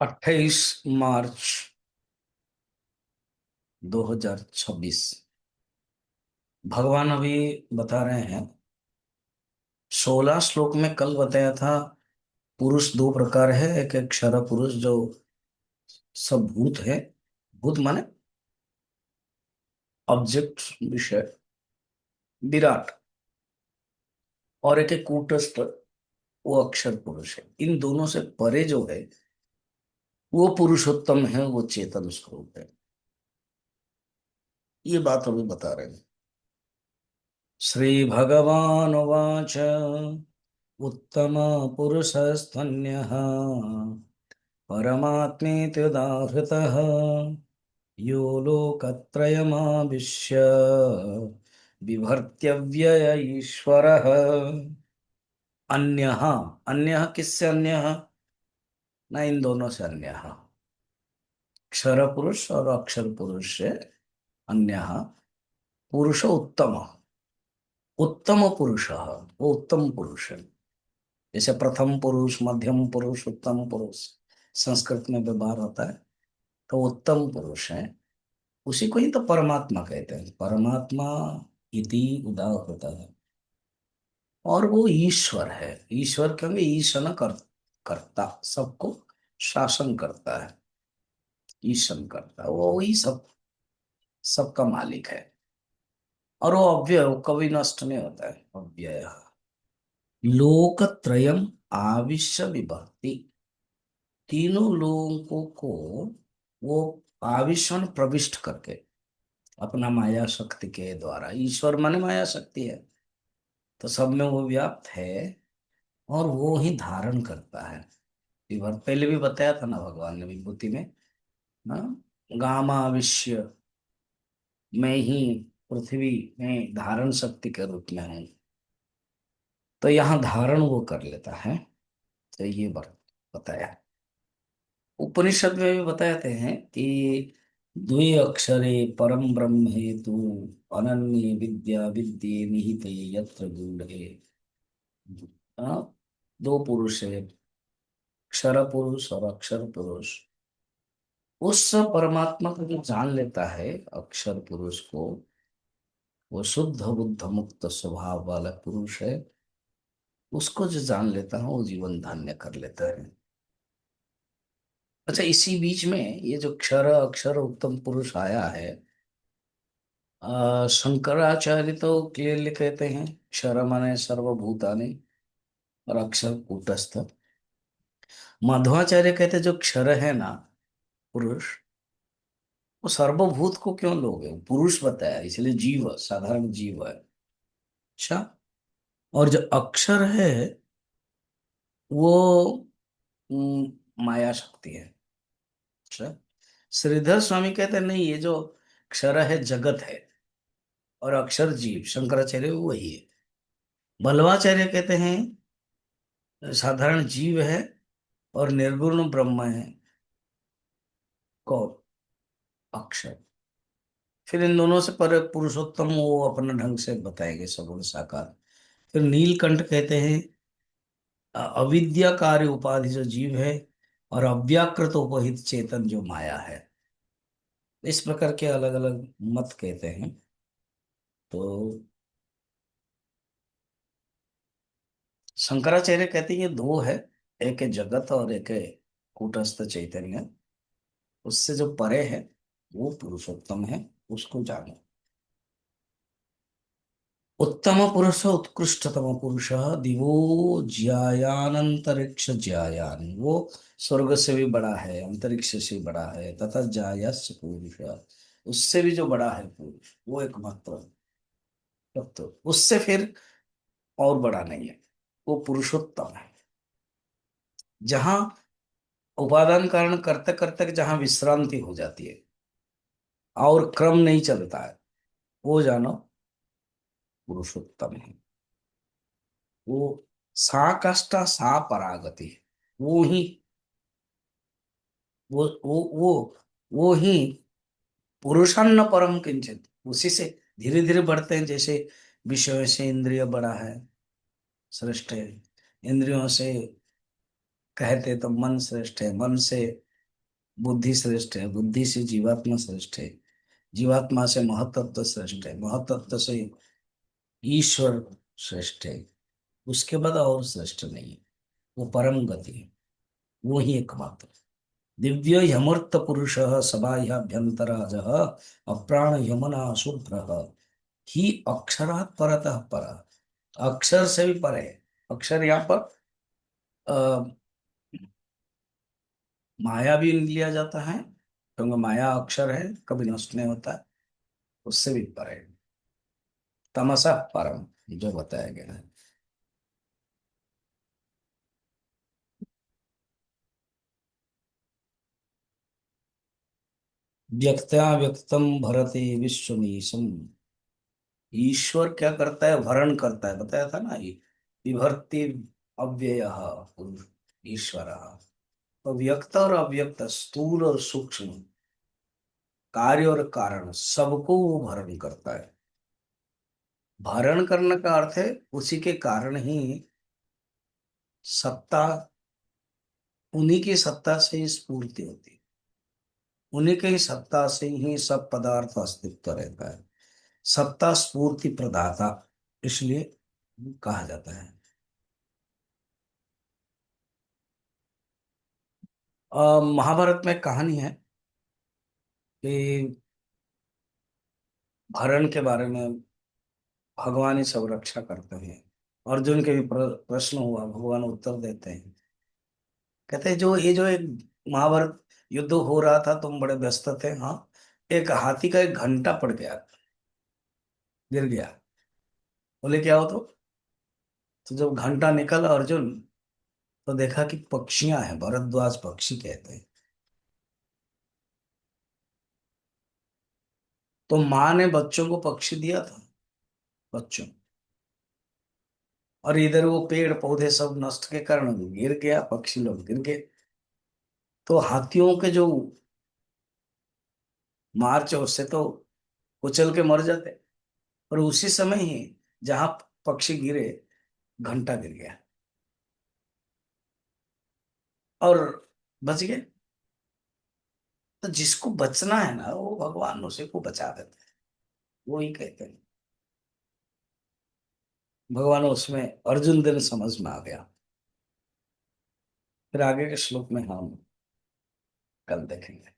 28 मार्च 2026। भगवान अभी बता रहे हैं 16 श्लोक में कल बताया था। पुरुष दो प्रकार है, एक एक क्षर पुरुष जो सब भूत है। भूत माने ऑब्जेक्ट, विषय, विराट। और एक एक कूटस्थ, वो अक्षर पुरुष है। इन दोनों से परे जो है वो पुरुषोत्तम है, वो चेतन स्वरूप है। ये बात अभी बता रहे हैं। श्री भगवान वाच उत्तम पुरुषस्त्वन्यः परमात्मेत्युदाहृतः यो लोकत्रयमाविश्य बिभर्त्यव्यय ईश्वरः। अन्यः, अन्यः किससे अन्यः? ना, इन दोनों से अन्यः। क्षर पुरुष और अक्षर पुरुष से अन्यः। पुरुष उत्तम, उत्तम पुरुष, वो उत्तम पुरुष है। जैसे प्रथम पुरुष, मध्यम पुरुष, उत्तम पुरुष संस्कृत में व्यवहार होता है। तो उत्तम पुरुष है, उसी को ही तो परमात्मा कहते हैं। परमात्मा इति उदाह होता है। और वो ईश्वर है। ईश्वर क्योंकि ईशन करता, सबको शासन करता है। ईशन करता है, वो ही सबका मालिक है। और वो अव्यय, वो कभी नष्ट नहीं होता है, अव्यय। लोकत्रयम आविश्य विभक्ति, तीनों लोगों को वो आविष्ण प्रविष्ट करके अपना माया शक्ति के द्वारा, ईश्वर माने माया शक्ति है, तो सब में वो व्याप्त है। और वो ही धारण करता है। विभर पहले भी बताया था ना भगवान ने विभूति में, ना, गामाविश्य, मैं ही पृथ्वी में धारण शक्ति के रूप में हूं। तो यहाँ धारण वो कर लेता है। तो ये बताया। उपनिषद में भी बताते हैं कि द्वे अक्षरे परम ब्रह्म हेतु अनन्य विद्या विद्ये निहिते यत्र गूढ़े। हाँ, दो पुरुष है, क्षर पुरुष और अक्षर पुरुष। उस परमात्मा को जो जान लेता है, अक्षर पुरुष को, वो शुद्ध बुद्ध मुक्त स्वभाव वाला पुरुष है। उसको जो जान लेता है वो जीवन धन्य कर लेता है। अच्छा, इसी बीच में ये जो क्षर अक्षर उत्तम पुरुष आया है, शंकराचार्य तो क्लियरली कहते हैं क्षर माने सर्वभूतानि और अक्षर कूटस्थ। माधवाचार्य कहते हैं जो क्षर है ना पुरुष, वो सर्वभूत को क्यों लोगे, वो पुरुष बताया इसलिए जीव, साधारण जीव है। अच्छा, और जो अक्षर है वो माया शक्ति है। अच्छा, श्रीधर स्वामी कहते हैं नहीं, ये जो क्षर है जगत है और अक्षर जीव, शंकराचार्य वही है। बल्लवाचार्य कहते हैं साधारण जीव है और निर्गुण ब्रह्म है। कौन? अक्षर। फिर इन दोनों से पर पुरुषोत्तम वो अपना ढंग से बताएंगे, सगुण साकार। फिर नीलकंठ कहते हैं अविद्या कार्य उपाधि जो जीव है और अव्याकृत उपहित चेतन जो माया है। इस प्रकार के अलग अलग मत कहते हैं। तो शंकराचार्य कहते हैं ये दो है, एक है जगत और एक है कूटस्थ चैतन्य। उससे जो परे है वो पुरुषोत्तम है, उसको जानो। उत्तम पुरुष उत्कृष्टतम पुरुष दिवो ज्यायानंतरिक्ष ज्यायान, वो स्वर्ग से भी बड़ा है, अंतरिक्ष से बड़ा है। तथा जायस्य पुरुष, उससे भी जो बड़ा है पुरुष, वो एकमात्र तत्व, उससे फिर और बड़ा नहीं है। वो पुरुषोत्तम है। जहां उपादान कारण करते करते जहां विश्रांति हो जाती है और क्रम नहीं चलता है, वो जानो पुरुषोत्तम है। वो सा कष्टा सा परागति, वो ही वो वो ही पुरुषान्न परम किंचित, उसी से धीरे धीरे बढ़ते हैं। जैसे विषयों से इंद्रिय बड़ा है, श्रेष्ठ है। इंद्रियों से कहते तो मन श्रेष्ठ है, मन से बुद्धि श्रेष्ठ है, बुद्धि से जीवात्मा श्रेष्ठ है, जीवात्मा से महतत्व श्रेष्ठ है, महतत्व से ईश्वर श्रेष्ठ है। उसके बाद और श्रेष्ठ नहीं है। वो परम गति है, वो ही एकमात्र। दिव्य ह्यमूर्त पुरुष सबाह्याभ्यंतराज अप्राण यमुना शुभ्र ही अक्षरात् परतः पर। अक्षर से भी परे है। अक्षर यहाँ पर माया भी लिया जाता है, क्योंकि माया अक्षर है, कभी नष्ट नहीं होता। उससे भी परे, तमसा परम, जो बताया गया है। व्यक्त्या व्यक्तम भरते विश्वमीशम। ईश्वर क्या करता है? भरण करता है, बताया था ना ये। विभर्ति अव्यय ईश्वर। तो व्यक्त और अव्यक्त, स्थूल और सूक्ष्म, कार्य और कारण, सबको वो भरण करता है। भरण करने का अर्थ है उसी के कारण ही सत्ता, उन्हीं की सत्ता से ही स्फूर्ति होती है, उन्हीं की ही सत्ता से ही सब पदार्थ अस्तित्व रहता है। सत्ता स्फूर्ति प्रदाता, इसलिए कहा जाता है। महाभारत में कहानी है कि भरण के बारे में भगवान ही सब रक्षा करते हैं। अर्जुन के भी प्रश्न हुआ, भगवान उत्तर देते हैं। कहते हैं जो ये जो एक महाभारत युद्ध हो रहा था, तुम बड़े व्यस्त थे, हाँ। एक हाथी का एक घंटा पड़ गया, गिर गया। बोले क्या हो? तो जब घंटा निकला अर्जुन, तो देखा कि पक्षियां हैं, भरद्वाज पक्षी कहते हैं। तो माँ ने बच्चों को पक्षी दिया था, बच्चों। और इधर वो पेड़ पौधे सब नष्ट के कारण गिर गया, पक्षी लोग गिर गए। तो हाथियों के जो मार्च है उससे तो कुचल के मर जाते। और उसी समय ही जहां पक्षी गिरे, घंटा गिर गया और बच गए। तो जिसको बचना है ना, वो भगवान उसी को बचा देते हैं। वो ही कहते हैं, भगवान उसमें अर्जुन दिन समझ में आ गया। फिर आगे के श्लोक में हम कल देखेंगे।